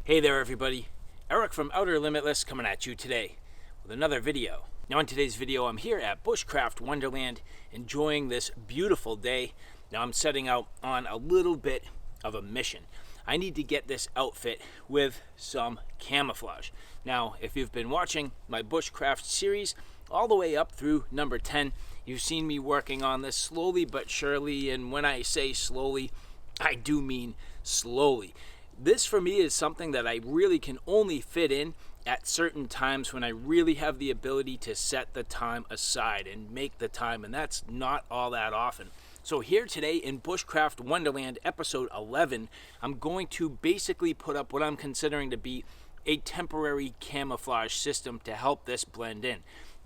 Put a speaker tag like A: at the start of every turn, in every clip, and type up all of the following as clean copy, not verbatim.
A: Hey there everybody, Eric from Outer Limitless coming at you today with another video. Now in today's video I'm here at Bushcraft Wonderland enjoying this beautiful day. Now I'm setting out on a little bit of a mission. I need to get this outfit with some camouflage. Now if you've been watching my Bushcraft series all the way up through number 10, you've seen me working on this slowly but surely, and when I say slowly, I do mean slowly. This for me is something that I really can only fit in at certain times when I really have the ability to set the time aside and make the time, and that's not all that often. So here today in Bushcraft Wonderland episode 11, I'm going to basically put up what I'm considering to be a temporary camouflage system to help this blend in.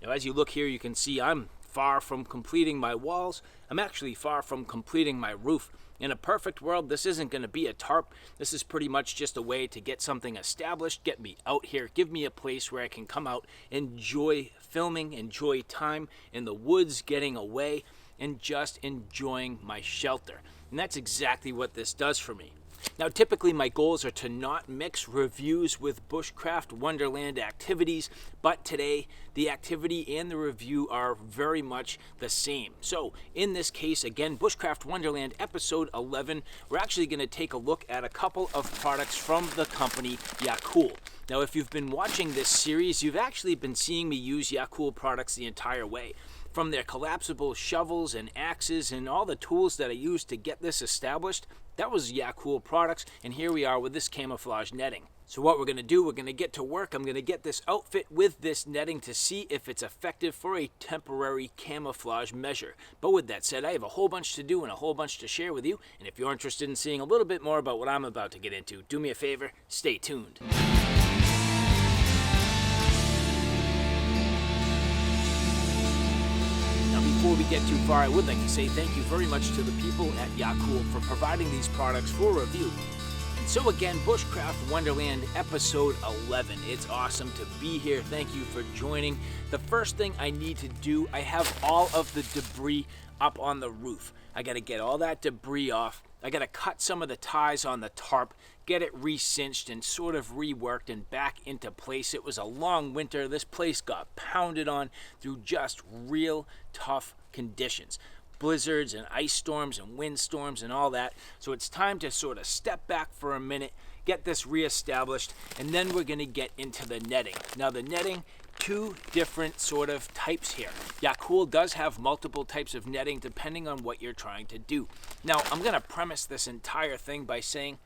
A: Now as you look here, you can see I'm far from completing my walls. I'm actually far from completing my roof. In a perfect world, this isn't going to be a tarp. This is pretty much just a way to get something established, get me out here, give me a place where I can come out, enjoy filming, enjoy time in the woods, getting away, and just enjoying my shelter. And that's exactly what this does for me. Now typically my goals are to not mix reviews with Bushcraft Wonderland activities, but today the activity and the review are very much the same. So in this case, again, Bushcraft Wonderland episode 11, we're actually going to take a look at a couple of products from the company Yeacool. Now if you've been watching this series, you've actually been seeing me use Yeacool products the entire way. From their collapsible shovels and axes and all the tools that I used to get this established, that was Yeacool products, and here we are with this camouflage netting. So what we're going to do, we're going to get to work. I'm going to get this outfit with this netting to see if it's effective for a temporary camouflage measure. But with that said, I have a whole bunch to do and a whole bunch to share with you, and if you're interested in seeing a little bit more about what I'm about to get into, do me a favor, stay tuned. Before we get too far, I would like to say thank you very much to the people at Yeacool for providing these products for review. And so again, Bushcraft Wonderland episode 11. It's awesome to be here. Thank you for joining. The first thing I need to do, I have all of the debris up on the roof. I got to get all that debris off. I got to cut some of the ties on the tarp, get it re-cinched and sort of reworked and back into place. It was a long winter. This place got pounded on through just real tough conditions. Blizzards and ice storms and windstorms and all that. So it's time to sort of step back for a minute, get this re-established, and then we're going to get into the netting. Now the netting, two different sort of types here. Yeacool does have multiple types of netting depending on what you're trying to do. Now I'm going to premise this entire thing by saying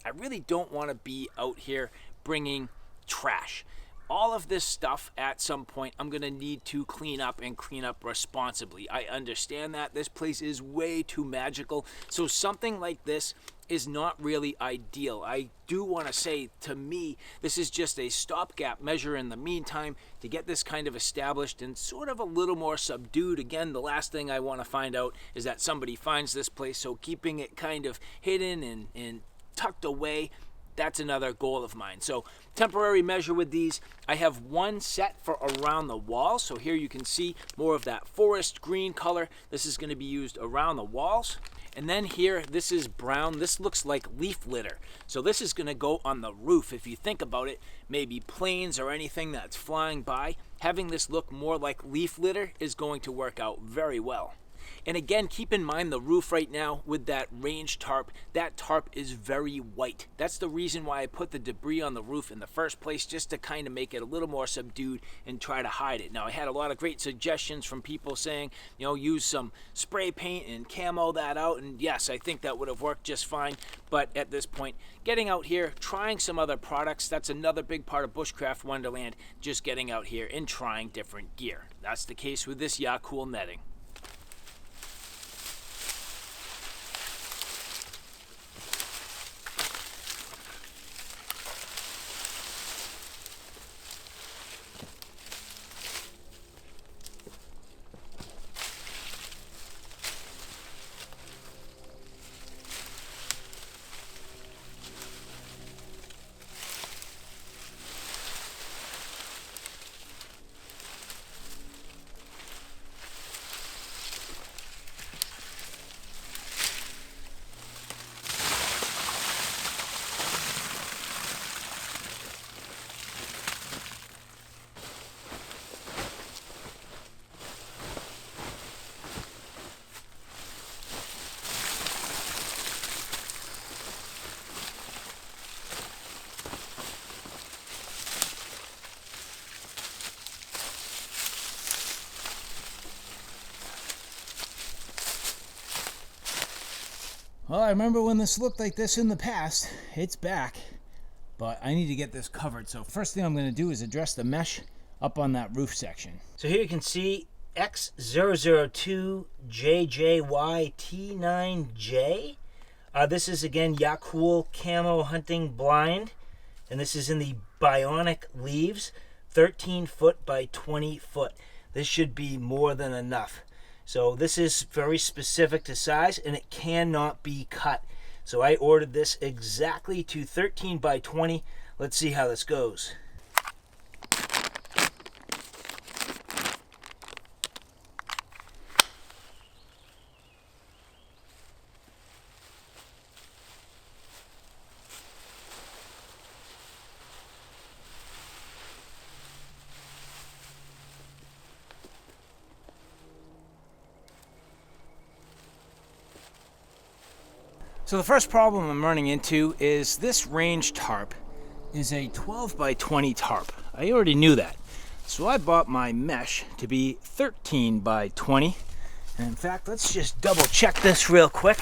A: I really don't want to be out here bringing trash. All of this stuff at some point I'm going to need to clean up and clean up responsibly. I understand that this place is way too magical, so something like this is not really ideal. I do want to say, to me, this is just a stopgap measure in the meantime to get this kind of established and sort of a little more subdued. Again, the last thing I want to find out is that somebody finds this place, so keeping it kind of hidden and tucked away, that's another goal of mine. So temporary measure with these, I have one set for around the walls. So here you can see more of that forest green color. This is going to be used around the walls. And then here, this is brown. This looks like leaf litter. So this is going to go on the roof. If you think about it, maybe planes or anything that's flying by, having this look more like leaf litter is going to work out very well. And again, keep in mind the roof right now with that range tarp, that tarp is very white. That's the reason why I put the debris on the roof in the first place, just to kind of make it a little more subdued and try to hide it. Now, I had a lot of great suggestions from people saying, you know, use some spray paint and camo that out. And yes, I think that would have worked just fine. But at this point, getting out here, trying some other products, that's another big part of Bushcraft Wonderland, just getting out here and trying different gear. That's the case with this Yeacool netting. Well, I remember when this looked like this in the past. It's back, but I need to get this covered. So first thing I'm going to do is address the mesh up on that roof section. So here you can see X002JJYT9J. This is again Yeacool Camo hunting blind, and this is in the bionic leaves, 13 foot by 20 foot. This should be more than enough. So this is very specific to size, and it cannot be cut. So I ordered this exactly to 13 by 20. Let's see how this goes. So the first problem I'm running into is this range tarp is a 12 by 20 tarp. I already knew that. So I bought my mesh to be 13 by 20. And in fact, let's just double check this real quick.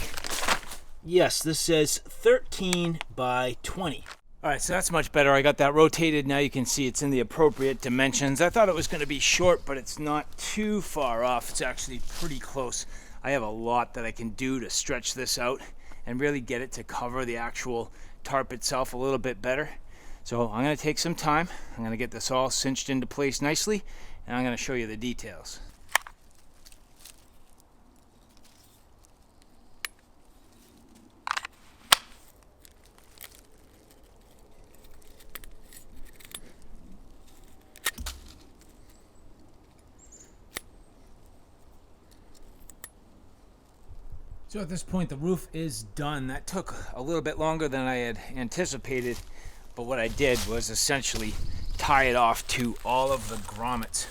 A: Yes, this says 13 by 20. All right, so that's much better. I got that rotated. Now you can see it's in the appropriate dimensions. I thought it was going to be short, but it's not too far off. It's actually pretty close. I have a lot that I can do to stretch this out and really get it to cover the actual tarp itself a little bit better. So I'm going to take some time. I'm going to get this all cinched into place nicely, and I'm going to show you the details. So at this point, the roof is done. That took a little bit longer than I had anticipated, but what I did was essentially tie it off to all of the grommets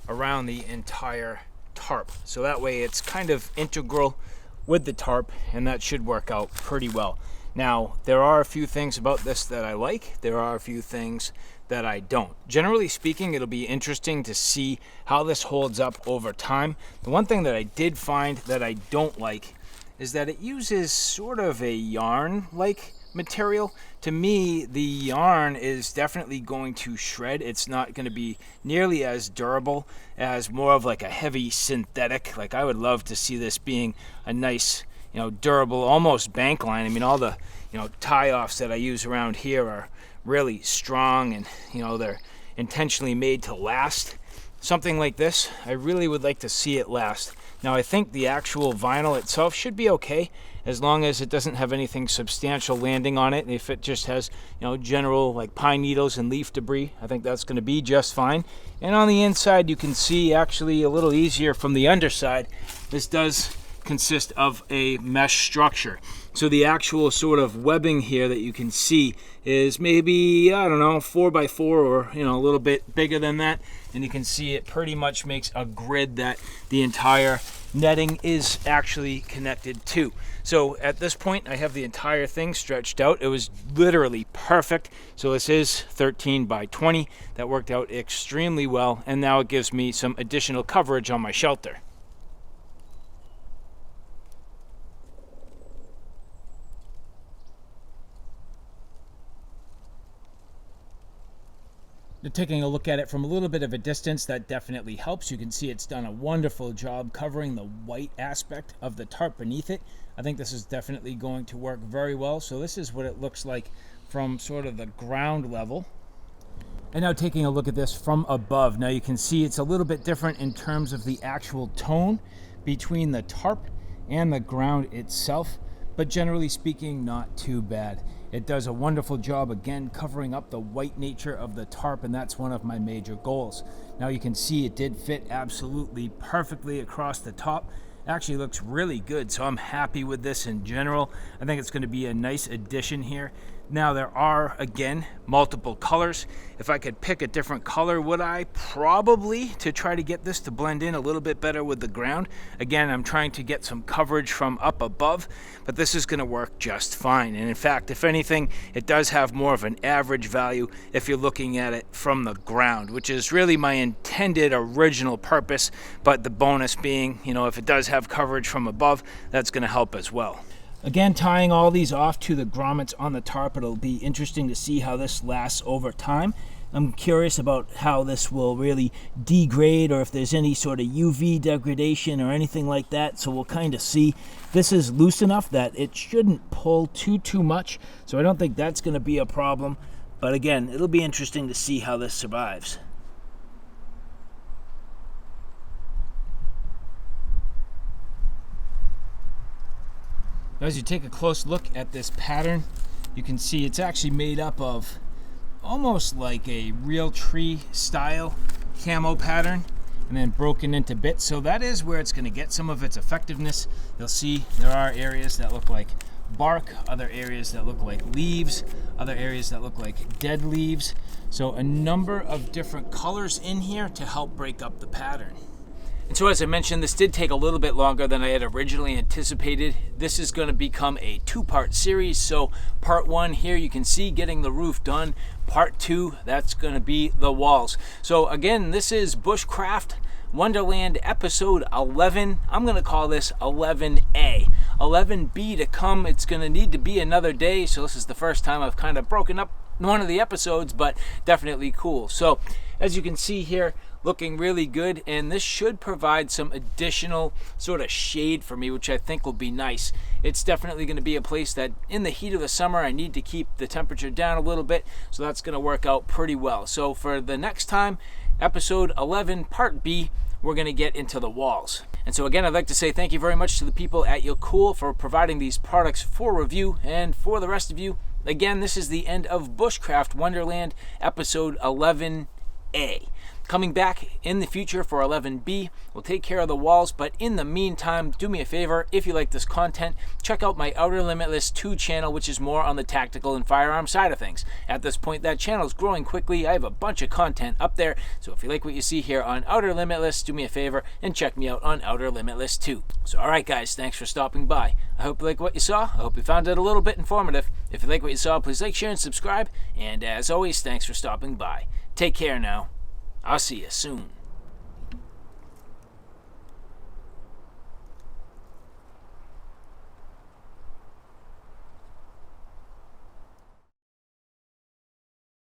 A: around the entire tarp. So that way it's kind of integral with the tarp, and that should work out pretty well. Now, there are a few things about this that I like. There are a few things that I don't. Generally speaking, it'll be interesting to see how this holds up over time. The one thing that I did find that I don't like is that it uses sort of a yarn-like material. To me, the yarn is definitely going to shred. It's not going to be nearly as durable as more of like a heavy synthetic. Like, I would love to see this being a nice, durable, almost bank line. I mean, all the, tie-offs that I use around here are really strong, and, they're intentionally made to last. Something like this, I really would like to see it last. Now, I think the actual vinyl itself should be okay as long as it doesn't have anything substantial landing on it. If it just has, general like pine needles and leaf debris, I think that's going to be just fine. And on the inside, you can see actually a little easier from the underside. This does consist of a mesh structure. So the actual sort of webbing here that you can see is maybe, 4x4 or, a little bit bigger than that. And you can see it pretty much makes a grid that the entire netting is actually connected to. So at this point, I have the entire thing stretched out. It was literally perfect. So this is 13 by 20. That worked out extremely well. And now it gives me some additional coverage on my shelter. Taking a look at it from a little bit of a distance, that definitely helps. You can see it's done a wonderful job covering the white aspect of the tarp beneath it. I think this is definitely going to work very well. So this is what it looks like from sort of the ground level. And now taking a look at this from above. Now you can see it's a little bit different in terms of the actual tone between the tarp and the ground itself, but generally speaking, not too bad. It does a wonderful job, again, covering up the white nature of the tarp, and that's one of my major goals. Now you can see it did fit absolutely perfectly across the top. Actually looks really good, so I'm happy with this in general. I think it's going to be a nice addition here. Now there are, again, multiple colors. If I could pick a different color, would I? Probably, to try to get this to blend in a little bit better with the ground. Again, I'm trying to get some coverage from up above, but this is going to work just fine. And in fact, if anything, it does have more of an average value if you're looking at it from the ground, which is really my intended original purpose, but the bonus being, if it does have coverage from above, that's going to help as well. Again, tying all these off to the grommets on the tarp, it'll be interesting to see how this lasts over time. I'm curious about how this will really degrade, or if there's any sort of UV degradation or anything like that. So we'll kind of see. This is loose enough that it shouldn't pull too much, so I don't think that's going to be a problem. But again, it'll be interesting to see how this survives. As you take a close look at this pattern, you can see it's actually made up of almost like a real tree style camo pattern, and then broken into bits. So that is where it's going to get some of its effectiveness. You'll see there are areas that look like bark, other areas that look like leaves, other areas that look like dead leaves. So a number of different colors in here to help break up the pattern. And so as I mentioned, this did take a little bit longer than I had originally anticipated. This is going to become a two-part series. So part one here, you can see getting the roof done. Part two, that's going to be the walls. So again, this is Bushcraft Wonderland episode 11. I'm going to call this 11A. 11B to come. It's going to need to be another day. So this is the first time I've kind of broken up one of the episodes, but definitely cool. So as you can see here, looking really good, and this should provide some additional sort of shade for me, which I think will be nice. It's definitely going to be a place that in the heat of the summer I need to keep the temperature down a little bit, so that's going to work out pretty well. So for the next time, episode 11 part B, we're going to get into the walls. And so again, I'd like to say thank you very much to the people at Yeacool for providing these products for review. And for the rest of you, again, this is the end of Bushcraft Wonderland episode 11A. Coming back in the future for 11B, we'll take care of the walls, but in the meantime, do me a favor, if you like this content, check out my Outer Limitless 2 channel, which is more on the tactical and firearm side of things. At this point, that channel is growing quickly. I have a bunch of content up there, so if you like what you see here on Outer Limitless, do me a favor and check me out on Outer Limitless 2. So alright guys, thanks for stopping by. I hope you like what you saw. I hope you found it a little bit informative. If you like what you saw, please like, share, and subscribe. And as always, thanks for stopping by. Take care now. I'll see you soon.